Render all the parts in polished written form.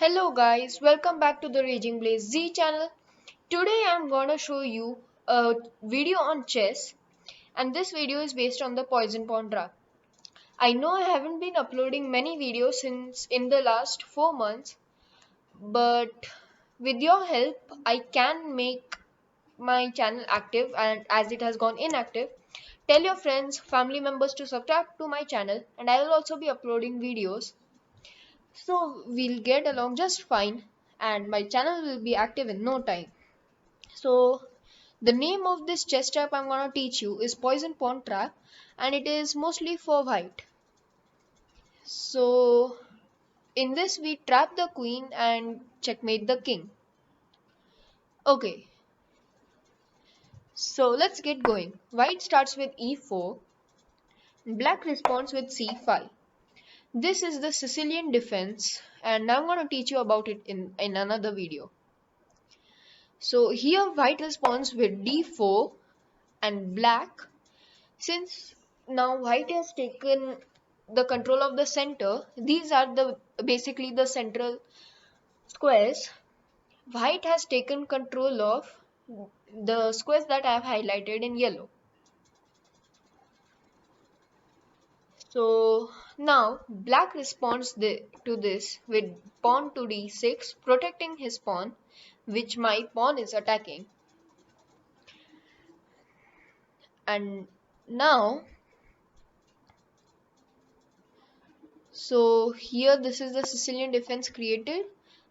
Hello guys, welcome back to the Raging Blaze Z channel. Today I'm gonna show you a video on chess, and this video is based on the Poison Pawn trap. I know I haven't been uploading many videos since in the last 4 months, but with your help I can make my channel active, and as it has gone inactive, tell your friends, family members to subscribe to my channel, and I will also be uploading videos. So we'll get along just fine, and my channel will be active in no time. So the name of this chess trap I'm gonna teach you is Poison Pawn Trap, and it is mostly for white. So in this we trap the queen and checkmate the king. Okay, so let's get going. White starts with e4, black responds with c5. This is the Sicilian defense, and I'm gonna teach you about it in another video. So here white responds with d4 and black, since now white has taken the control of the center, these are the basically the central squares. White has taken control of the squares that I have highlighted in yellow. So now black responds to this with pawn to d6, protecting his pawn, which my pawn is attacking. And now, so here this is the Sicilian defense created,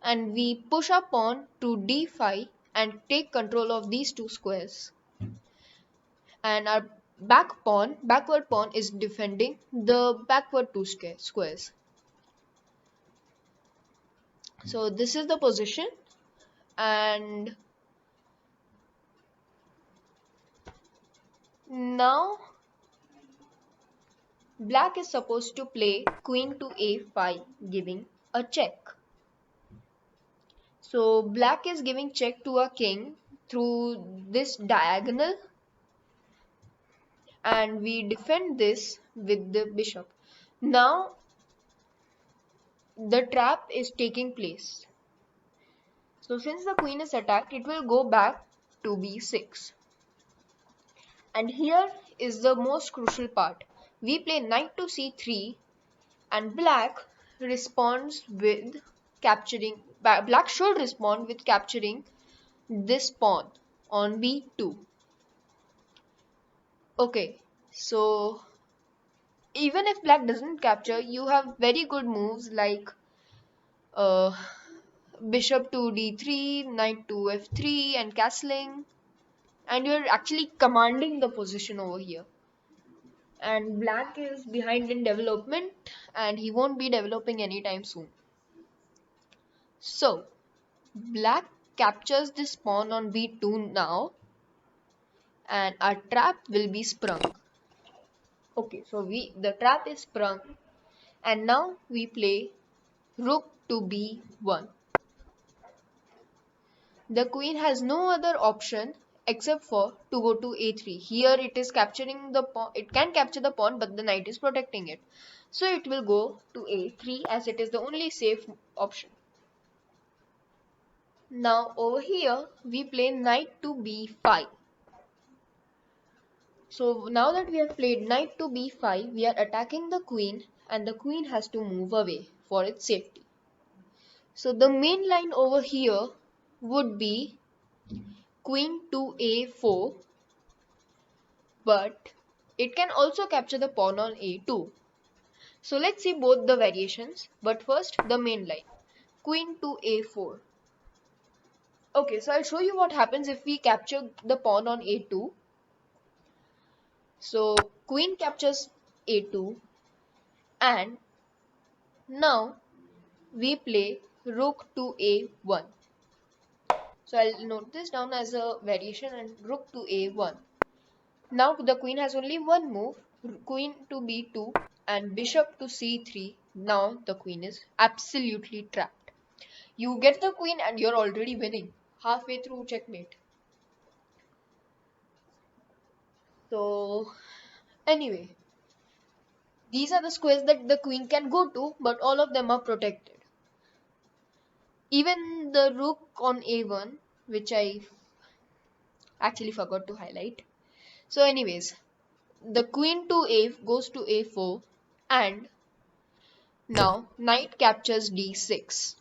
and we push our pawn to d5 and take control of these two squares. And our backward pawn is defending the backward two squares. So this is the position, and now black is supposed to play queen to a5, giving a check. So black is giving check to a king through this diagonal, and we defend this with the bishop. Now the trap is taking place. So since the queen is attacked, it will go back to b6. And here is the most crucial part. We play knight to c3, and black responds with capturing, black should respond with capturing this pawn on b2. Okay, so even if black doesn't capture, you have very good moves like uh, bishop to d3, knight to f3, and castling, and you're actually commanding the position over here. And black is behind in development, and he won't be developing anytime soon. So black captures this pawn on b2 now, and our trap will be sprung. Okay, so the trap is sprung, and now we play rook to b1. The queen has no other option except for to go to a3. Here it is capturing the pawn. It can capture the pawn, but the knight is protecting it. So it will go to a3 as it is the only safe option. Now over here we play knight to b5. So now that we have played knight to b5, we are attacking the queen, and the queen has to move away for its safety. So the main line over here would be queen to a4, but it can also capture the pawn on a2. So let's see both the variations, but first the main line, queen to a4. Okay, so I'll show you what happens if we capture the pawn on a2. So queen captures a2, and now we play rook to a1. So I'll note this down as a variation, and rook to a1. Now the queen has only one move, queen to b2 and bishop to c3. Now the queen is absolutely trapped. You get the queen and you're already winning halfway through checkmate. So anyway, these are the squares that the queen can go to, but all of them are protected. Even the rook on a1, which I actually forgot to highlight. So anyways, the queen to a goes to a4, and now knight captures d6.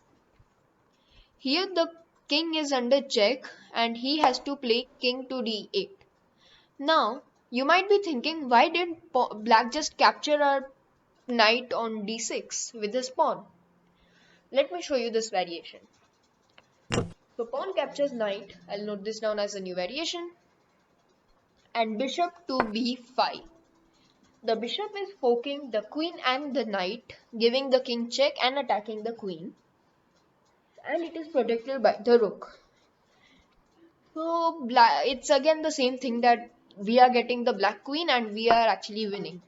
Here the king is under check and he has to play king to d8. Now you might be thinking, why didn't black just capture our knight on d6 with his pawn? Let me show you this variation. So pawn captures knight, I'll note this down as a new variation, and bishop to b5. The bishop is poking the queen and the knight, giving the king check and attacking the queen, and it is protected by the rook. So it's again the same thing, that we are getting the black queen and we are actually winning.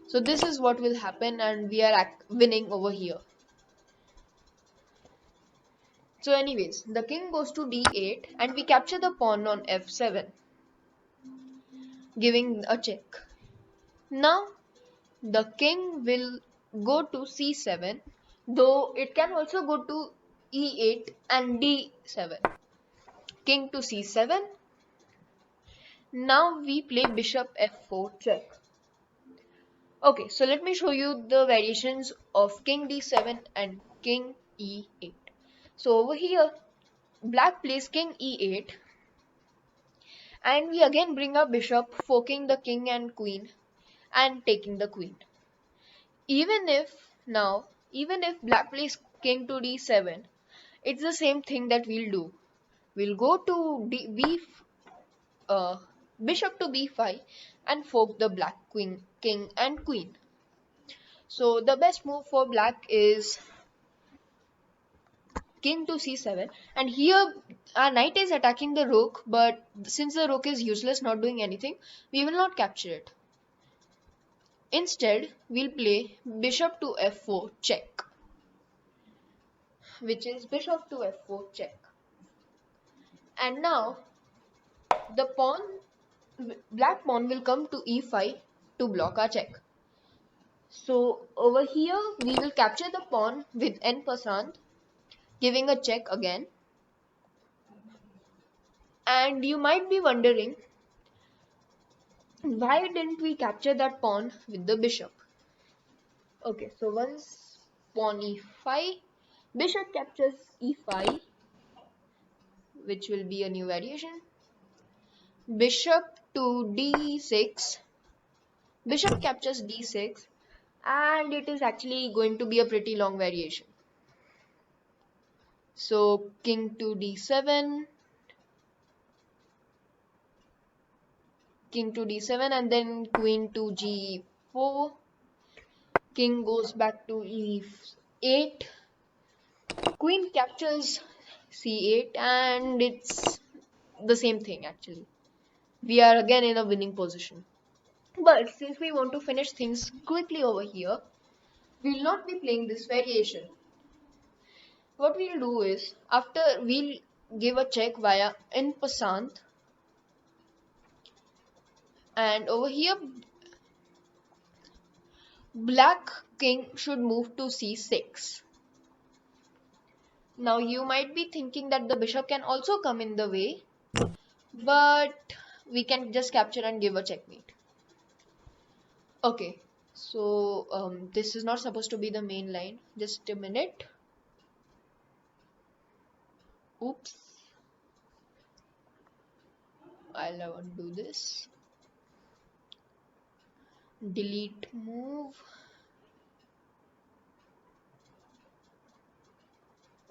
So this is what will happen, and we are winning over here. So anyways, the king goes to d8 and we capture the pawn on f7, giving a check. Now the king will go to c7, though it can also go to e8 and d7. King to c7. Now we play bishop f4 check. Okay, so let me show you the variations of king d7 and king e8. So over here, black plays king e8, and we again bring our bishop, forking the king and queen and taking the queen. Even if black plays king to d7, it's the same thing that we'll do. We'll go to uh, bishop to b5 and fork the black king and queen. So the best move for black is king to c7, and here our knight is attacking the rook, but since the rook is useless, not doing anything, we will not capture it. Instead, we'll play bishop to f4 check, which is bishop to f4 check. And now the black pawn will come to e5 to block our check. So over here we will capture the pawn with en passant, giving a check again. And you might be wondering, why didn't we capture that pawn with the bishop? Okay, so once pawn e5, bishop captures e5, which will be a new variation. Bishop to d6, bishop captures d6, and it is actually going to be a pretty long variation. So king to d7, king to d7, and then queen to g4, king goes back to e8, queen captures c8, and it's the same thing actually. We are again in a winning position. But since we want to finish things quickly over here, we'll not be playing this variation. What we'll do is, after we'll give a check via en passant, and over here black king should move to c6. Now you might be thinking that the bishop can also come in the way, but we can just capture and give a checkmate. Okay, so this is not supposed to be the main line. Just a minute. Oops. I'll undo this. Delete move.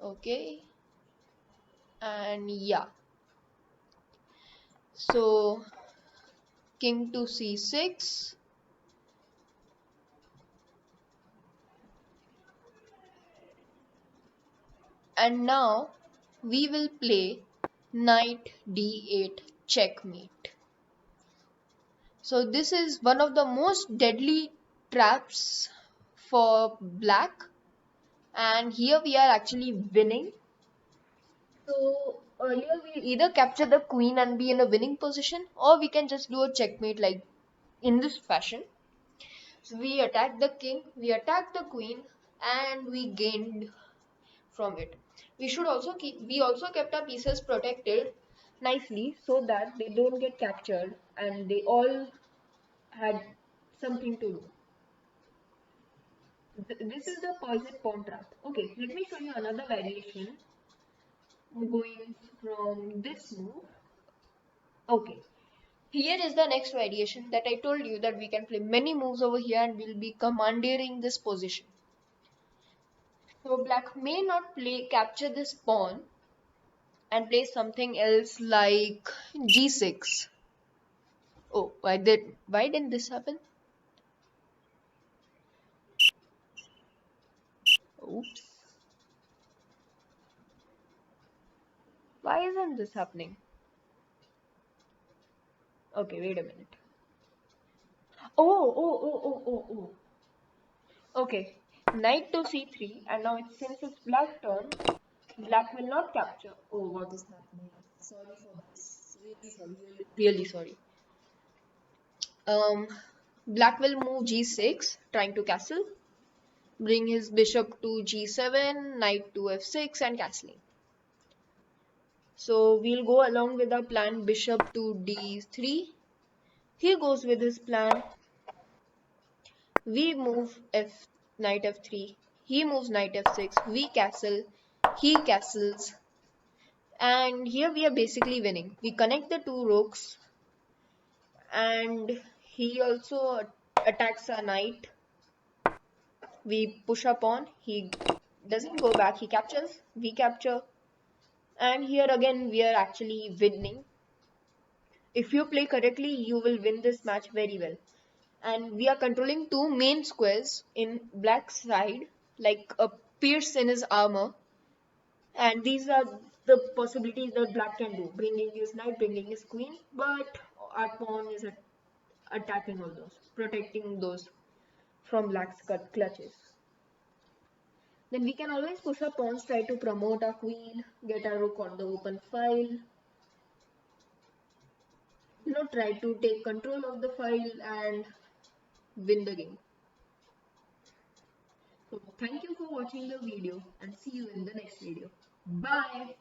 Okay. And yeah. So king to c6. And now we will play knight d8 checkmate. So this is one of the most deadly traps for black, and here we are actually winning. So earlier we'll either capture the queen and be in a winning position, or we can just do a checkmate like in this fashion. So we attack the king, we attack the queen, and we gained from it. We also kept our pieces protected nicely so that they don't get captured and they all had something to do. This is the poison pawn trap. Okay, let me show you another variation going from this move. Okay, here is the next variation that I told you that we can play many moves over here and we'll be commandeering this position. So black may not capture this pawn and play something else like g6. Oh, why didn't this happen? Oops. Why isn't this happening? Okay, wait a minute. Oh. Okay, knight to c3, and now since it's black turn, black will not capture. Oh, what is happening? Sorry for this. Really sorry. Really sorry. Um, Black will move g6, trying to castle. Bring his bishop to g7, knight to f6, and castling. So we'll go along with our plan, bishop to d3. He goes with his plan. We move knight f3. He moves knight f6. We castle. He castles. And here we are basically winning. We connect the two rooks, and he also attacks our knight. We push up on. He doesn't go back. He captures. We capture. And here again we are actually winning. If you play correctly, you will win this match very well. And we are controlling two main squares in black's side, like a pierce in his armor. And these are the possibilities that black can do, bringing his knight, bringing his queen, but our pawn is attacking all those, protecting those from black's clutches. Then we can always push our pawns, try to promote our queen, get our rook on the open file, try to take control of the file and win the game. So thank you for watching the video and see you in the next video. Bye.